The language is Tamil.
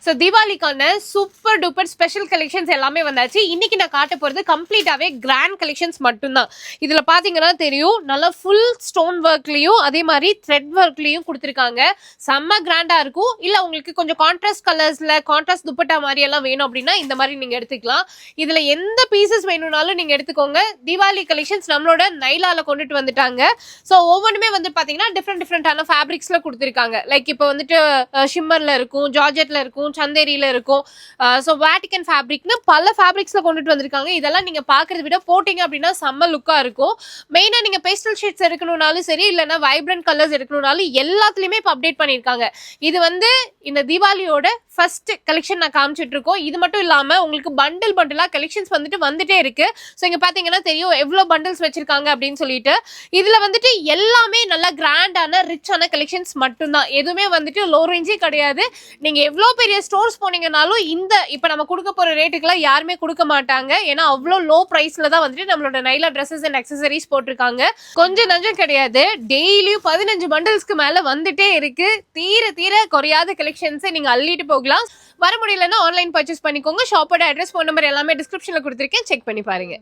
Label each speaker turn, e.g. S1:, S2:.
S1: ஸோ தீபாவளிக்கான சூப்பர் டூப்பர் ஸ்பெஷல் கலெக்ஷன்ஸ் எல்லாமே வந்தாச்சு. இன்னைக்கு நான் காட்ட போகிறது கம்ப்ளீட்டாகவே கிராண்ட் கலெக்ஷன்ஸ் மட்டும்தான். இதில் பார்த்தீங்கன்னா தெரியும், நல்லா ஃபுல் ஸ்டோன் ஒர்க்லேயும் அதே மாதிரி த்ரெட் ஒர்க்லேயும் கொடுத்துருக்காங்க. செம்ம கிராண்டாக இருக்கும். இல்லை உங்களுக்கு கொஞ்சம் கான்ட்ராஸ்ட் கலர்ஸில் கான்ட்ராஸ்ட் துப்பட்டா மாதிரி எல்லாம் வேணும் அப்படின்னா இந்த மாதிரி நீங்கள் எடுத்துக்கலாம். இதில் எந்த பீசஸ் வேணும்னாலும் நீங்கள் எடுத்துக்கோங்க. தீபாவளி கலெக்ஷன்ஸ் நம்மளோட நைலால கொண்டுட்டு வந்துட்டாங்க. ஸோ ஒவ்வொன்றுமே வந்து பார்த்தீங்கன்னா டிஃப்ரெண்டான ஃபேப்ரிக்ஸில் கொடுத்துருக்காங்க. லைக் இப்போ வந்துட்டு ஷிம்மரில் இருக்கும், ஜார்ஜெட்டில் இருக்கும், சந்தேரியில இருக்கும். ஸோ வேட்டிகன் ஃபேப்ரிக்னு பல ஃபேப்ரிக்ஸ்ல கொண்டுட்டு வந்திருக்காங்க. இதெல்லாம் நீங்க பாக்குறத விட போட்டீங்க அப்படின்னா செம்ம லுக்கா இருக்கும். மெயினா நீங்க பேஸ்டல் ஷேட்ஸ் எடுக்கணும்னாலும் சரி, இல்லைன்னா வைப்ரண்ட் கலர்ஸ் எடுக்கணும்னாலும் எல்லாத்துலயுமே இப்போ அப்டேட் பண்ணியிருக்காங்க. இது வந்து இந்த தீபாவளியோட ஃபர்ஸ்ட் கலெக்ஷன் நான் காமிச்சிட்டு இருக்கோம். இது மட்டும் இல்லாம உங்களுக்கு பண்டிலா கலெக்ஷன்ஸ் வந்துட்டே இருக்கு. ஸோ இங்க பாத்தீங்கன்னா தெரியும் எவ்வளவு பண்டில்ஸ் வச்சிருக்காங்க அப்படின்னு சொல்லிட்டு. இதுல வந்துட்டு எல்லாமே நல்ல கிராண்டான ரிச்சான கலெக்ஷன்ஸ் மட்டும்தான். எதுவுமே வந்துட்டு லோ ரேஞ்சே கிடையாது. நீங்க எவ்வளோ பெரிய ஸ்டோர்ஸ் போனீங்கன்னாலும் இந்த இப்போ நம்ம கொடுக்க போற ரேட்டுக்குலாம் யாருமே கொடுக்க மாட்டாங்க. ஏன்னா அவ்வளோ லோ பிரைஸ்ல தான் வந்துட்டு நம்மளோட நைலா ட்ரெஸ்ஸஸ் அண்ட் அக்சசரிஸ் போட்டிருக்காங்க. கொஞ்சம் நஞ்சம் கிடையாது. டெய்லியும் 15 பண்டில்ஸ்க்கு மேல வந்துட்டே இருக்கு. தீர குறையாத கலெக்ஷன்ஸை நீங்க அள்ளிட்டு போகலாம். வர முடியலன்னா ஆன்லைன் பர்ச்சேஸ் பண்ணிக்கோங்க. ஷாப்போட அட்ரஸ், ஃபோன் நம்பர் எல்லாமே டிஸ்கிரிப்ஷன்ல கொடுத்துருக்கேன். செக் பண்ணி பாருங்க.